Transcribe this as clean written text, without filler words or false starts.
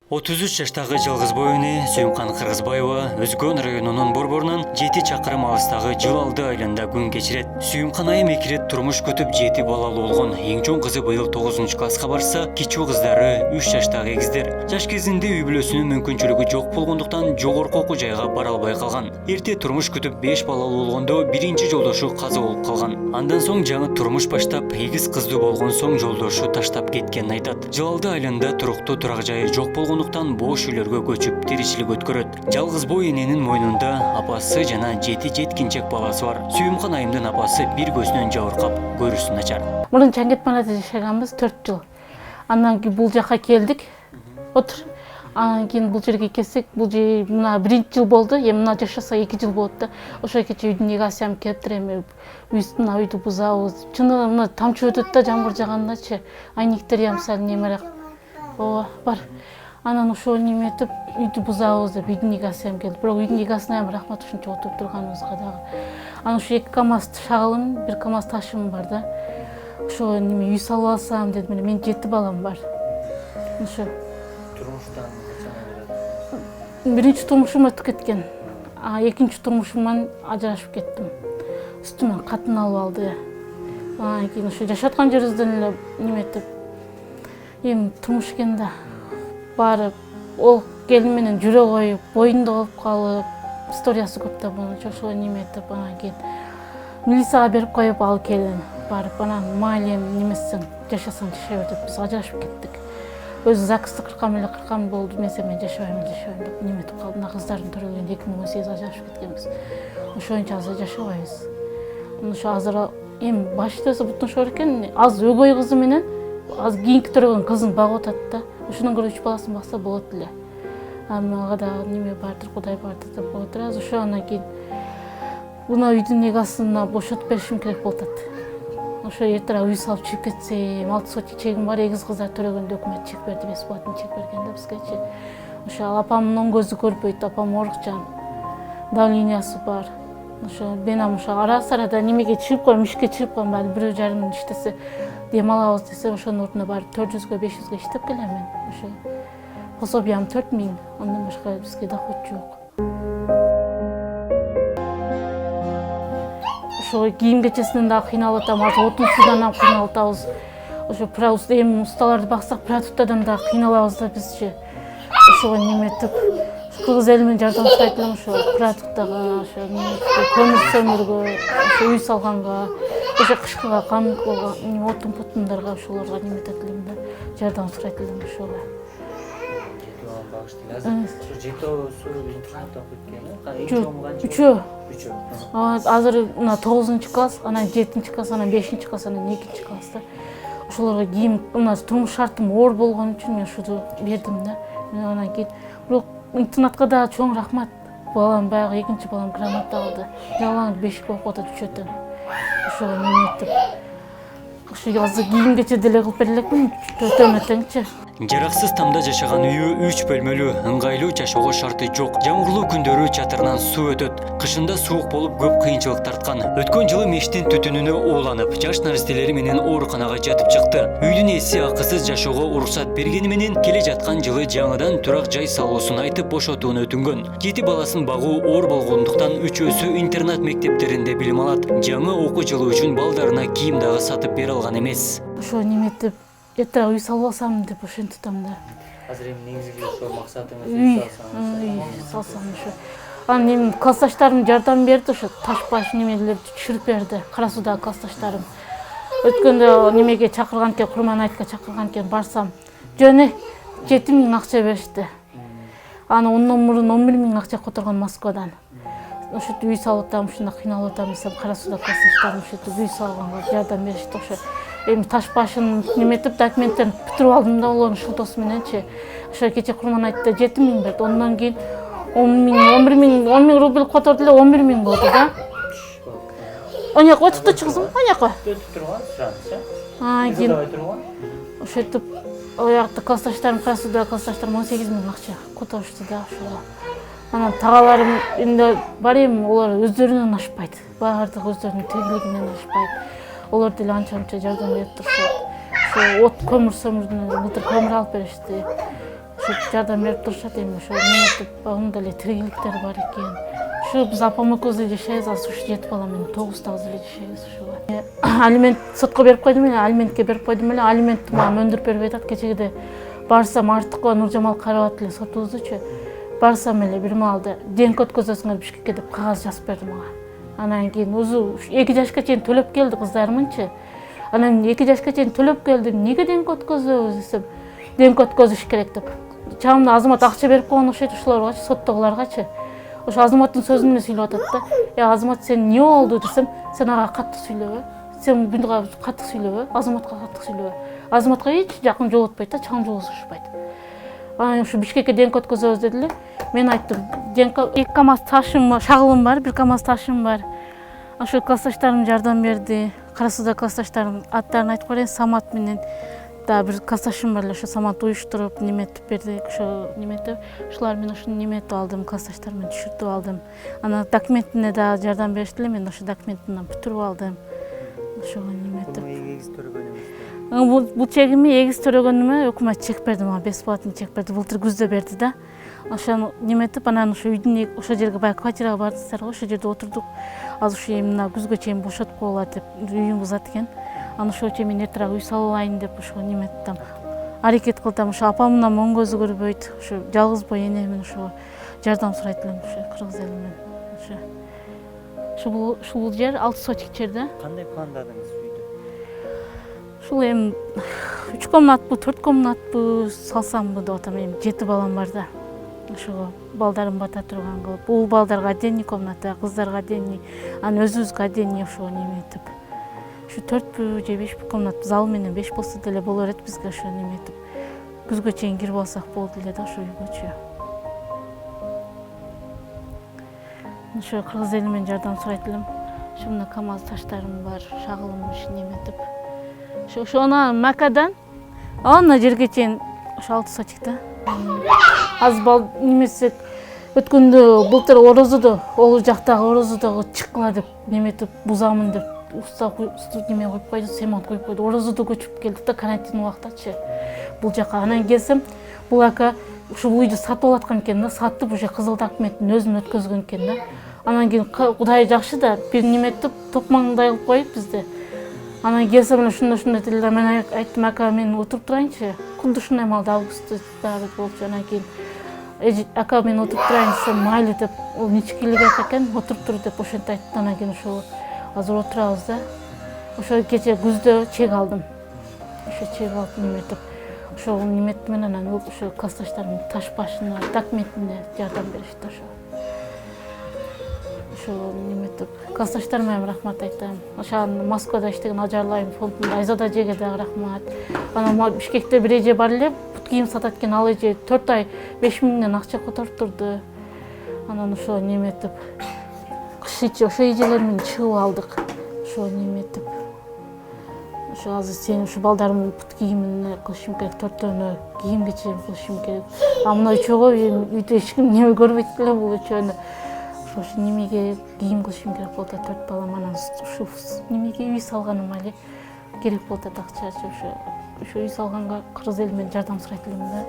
33 жаштагы жалгыз боюне Сүйүмкан Кыргызбаева Өзгөн районунун борборунан 7 чакырым алыстагы Жылалды айылында күн кечирет. Сүйүмкан айым эки ирет турмуш күтүп 7 балалуу болгон. Эң чоң кызы быйыл 9-класска барса, кичүү кыздары 3 жаштагы эгиздер. Жаш кезинде үй бүлөсүнүн мүмкүнчүлүгү жок болгондуктан жогорку окуу жайга бара албай калган. Эрте турмуш күтүп 5 балалуу болгондо биринчи жолдошу каза болуп калган. Андан соң жаңы турмуш баштап, эгиз кыздуу болгон соң жолдошу таштап кеткенин айтат. Жылалды айылында туруктуу турак жайы жок болгондуктан бош үйлөргө көчүп тиричилик өткөрөт. Жалгыз бой эненин мойнунда апасы жана 7 жеткинчек баласы бар. Сүйүмкан айымдын апасы бир көзүнөн жабыркап, көрүүсү начар. Мурун Чаңгетманада жашаганбыз 4 жыл. Андан кийин бул жака келдик. Отур. Андан кийин бул жерге келсек, бул жер мына биринчи жыл болду. Эми мына жашаса 2 жыл болот да. Ошо кече үйдүн эгасым келиптир, эми үйдү бузабыз. Чынында мына тамчы өтөт да жамгыр жагандачы. Айниктер ямсал немерак. Ооба, бар. Анан ошо неметип үйдү бузабыз деп үйдүн эгасым келди. Бирок үйдүн эгасына эми рахмат ушунча отуруп турганыбызга дагы. Анан ушу 2 КАМАЗ шагылым, 1 КАМАЗ ташым бар да. Ошо неме үй салып алсам дедим. Менин 7 балам бар. Ошо Турмуштан биринчи турмушум өтүп кеткен. Экинчи турмушуман ажырашып кеттим. Үстүмөн катын алып алды. Анан кийин ошо жашаткан жерибизден эле неметип эми турмуш экен да. Барып, ол келин менен жүрө коюп, боюнда болуп калып, историясы көп да болчу. Ошо неметип анан кийин милицияга берип коюп ал келин барып, анан майыл немесиң жашасаң жашай бер деп биз ажырашып кеттик. Өзү ЗАГСты кыркам болду, мен жашабайм деп неметип калдым. Мына кыздардын төрөлгөндө 2018 ажырашып кеткенбиз. Ошоюнча азыр жашабайбыз. Ошо азыр эми башчысы бутун шоор экен, аз өгөй кызы менен аз кийинки төрөгөн кызын багып атат да. Ошонун көрө 3 баласын бакса болот эле. Мага да неме бардыр, Кудай бардыр деп коюп турабыз. Ошо андан кийин мына үйдүн эгасына бошотуп беришим керек болуп атат. Ошо эртең үй салып чыгып кетсем, 6 сотик чегим бар, эгиз кыздар төрөгөндө өкмөт чек берди, бесплатно чек берген да бизгечи. Ошо апамдын көзү көрбөйт, апам орукчан, давлениясы бар. Ошо менен ошо ара-сарада немеге чыгып коем, ишке чыгып коем, баары 1,5 мың иштесе дем алабыз десе, ошонун ордуна барып 400-ге 500-ге иштеп келем мен. Ошо пособиям 4000, андан башка бизге доход жок. Ошо кийим кечесинен дагы кыйналып атам, азыр отун суудан дагы кыйналып атабыз. Ошо эми усталарды баксак, продуктардан дагы кыйналабыз да бизчи. Ошого неметип, кыргыз эли менен жардам сурайт элем, ошо продуктага, ошо көмүр сөмүргө, ошо үй салганга, ошо кышкыга камыкка, отун путундарга ошолорго неметет элем да, жардам сурайт элем ошого. Азыр мына 9-класс, анан 7-класс, анан 5-класс, анан 2-класста. Ошолорго кийим, мына турмуш шартым оор болгон үчүн мен ушуну бердим да. Анан кийин бирок интернатка да чоң рахмат. Балам баягы экинчи балам грамота алды. Жалаң 5-ке окуп атат үчөтөн. Ошого неметип. Ошо азыр кийим кече деле кылып бере элекмин, өтөмөтөңчү. Жараксыз тамда жашаган үйү 3 бөлмөлүү, ыңгайлуу жашоого шарты жок. Жамгырлуу күндөрү чатырынан суу өтөт. Кышында суук болуп көп кыйынчылык тарткан. Өткөн жылы мештин түтүнүнө ууланып, жаш наристелери менен ооруканага жатып чыкты. Үйдүн ээси акысыз жашоого уруксат бергени менен келе жаткан жылы жаңыдан турак жай салуусун айтып бошотууну өтүнгөн. 7 баласын багуу оор болгондуктан үчөөсү интернат мектептеринде билим алат. Жаңы окуу жылы үчүн балдарына кийим дагы сатып бере алган эмес. Ошо неметип эртең үй салып алсам деп ошентип атам да. Азыр эми негизги ошо максатыңыз үй салсам ошо. Анан эми классташтарым жардам берди, ошо таш баш немелерди түшүрүп берди. Кара Суудагы классташтарым. Өткөндө немеге чакырган экен, Курман айтка чакырган экен, барсам, жөн 7 000 акча беришти. Аны ондан мурун 11 000 акча которгон Москвадан. Ошо үй салып атам, ушунда кыйналып атам десем, Кара Сууда классташтарым ошо үй салганга жардам беришти. Ошо эми таш башын неметип документтерин бүтүрүп алдым да, олордун шылтоосу мененчи. Ошо кече Курман айтта 7 000 берди. Ондан кийин 10 000 рубль которду эле 11 000 болду да. Оняк өтүп чыгсың, оняка. өтүп турган шанс, кийин ошентип оякта классташтарым, Кара Сууда классташтарым 18 000 акча которушту да ошого. Анан тагаларым эми бар эми, олар өздөрүнөн ашпайт. Баардык өздөрүнүн тегилигинен ашпайт. Олар деле анча жардам берип турушат. Ошо от көмүр сөмүрдүн былтыр көмүр алып беришти. ушинтип жардам берип турушат эми ошо эметип оюнда эле тирикиликтер бар экен. Ушу биз апам экөөбүз эле жашайбыз, азыр ушу 7 бала менен 9 эле жашайбыз ушуга. Алимент сотко берип койдум эле, алиментке берип койдум эле, алиментти мага өндүрүп бербей атат. Кечеде барсам Артыкова Нуржамал карап эле сотубуздучу. Барсам эле бир маалда ДНК өткөзөсүңөр Бишкекке деп кагаз жазып берди мага. Анан кийин өзү 2 жашка чейин төлөп келди кыздарымынчы. Анан 2 жашка чейин төлөп келдим. Эмнеге ДНК өткөзөбүз десем, ДНК өткөзүш керек деп. Чамына Азамат акча берип койгон окшойт ушуларгачы, соттогуларгачы. Ошо Азаматтын сөзүн эле сүйлөп атат да. Азамат сен эмне болду десем, сен ага каттык сүйлөбө. Сен буга каттык сүйлөбө, Азаматка каттык сүйлөбө. Азаматка эч жакын жолотпойт да, чаң жолугушпайт. Анан ушу Бишкекке ДНК өткөзөбүз дедиле. Мен айттым, ДНК 2 КАМАЗ ташым, шагылым бар, 1 КАМАЗ ташым бар. Ошо классташтарым жардам берди. Кара Сууда классташтарым аттарын айтып коеюн, Самат менен да бир классташым бар эле, ошо Самат уюштуруп неметип берди. Ошо неметип, ушулар менен ушуну неметип алдым, классташтар менен түшүртүп алдым. Анан документине да жардам беришти эле, мен ошо документинен бүтүрүп алдым. Ошого неметип. Эгиз төрөгөнүңүздө. Бул чегими эгиз төрөгөнүмө өкмөт чек берди, мага бесплатный чек берди. Былтыр күздө берди да. Ошону неметип, анан ошо үйдүн ошо жерге баягы квартирага бардыңыздар го, ошо жерде отурдук. Азыр ушу эми мына күзгө чейин бошотуп коелат деп үйүм бузат экен. Анан ошого чейин мен эртерээк үй салып алайын деп ошо неметтим. Аракет кылдым. Ошо апамдын оң көзү көрбөйт. Ошо жалгыз бой энемин, ошо жардам сурайт элем ошо кыргыз элинен. Ошо ушул жер 6 сотик жерде. Кандай пландадыңыз үйдү? Ушул эми 3 комнатпы, 4 комнатпы салсамбы деп атам. Эми 7 балам бар да. Ошого балдарым бата турган кылып, уул балдарга отдельный комната, кыздарга отдельный, анан өзүбүзгө отдельный ошо неметип. Ушу 4пү же 5пү комнат, зал менен 5 болсо деле боло берет бизге ошо неметип. Күзгө чейин кирип алсак болду эле да ошо үйгөчү. Ошо кыргыз эли менен жардам сурайт элем. Ошо мына КАМАЗ таштарым бар, шагылым иш неметип. Ошону Макадан ана жерге чейин ошо 6 сотик да. Аз бал немесе өткөндө былтыр Орозодо, ол жактагы Орозодогу чыккыла деп неметип бузамын деп уста неме коюп койду, семон коюп койду. Орозодо көчүп келдик да карантин убактачы. Бул жака анан келсем, бул ака ушул үйдү сатып алаткан экен да, сатып уже кызыл документин өзүн өткөзгөн экен да. Анан кийин Кудай жакшы да, бир неметип топмаңдай кылып коюп бизди. Анан келсем ушундай деле мен айттым, ака мен отуруп турайынчы. Кунду ушундай маалда августта болчу. Анан кийин ака мен отуруп турайын десем, майлы деп, ол ничкилик экен, отуруп тур деп ошентип айтты. Анан кийин ошол азыр отурабыз да. Ошо кече күздө чек алдым. Ошо чек алып неметип, ошол немет менен анан ошо классташтарымдын таш башына, документине жардам беришти ошо. Ошо неметип, классташтарыма эми рахмат айтам. Ошо Москвада иштеген Ажарлайым фондунда Айзада эжеге дагы рахмат. Анан Бишкекте бир эже бар эле, бут кийим сатат экен, ал эже 4 ай 5 миңден акча которуп турду. Анан ошо неметип, кыш ичи ошо эжелер менен чыгып алдык. Ошо неметип, ошо азыр сен ушу балдарымдын бут кийимине кылышым керек, 4төөнө кийим кечирим кылышым керек. А мына үчөөгө үйдө эч ким неме көрбөйт эле бул үчөөнү. Ошо немеге кийим кылышым керек болду, 4 балам, анан ушу немеге үй салганыма эле керек болду акча. Ошо үй салганга кыргыз эли менен жардам сурайт элем да.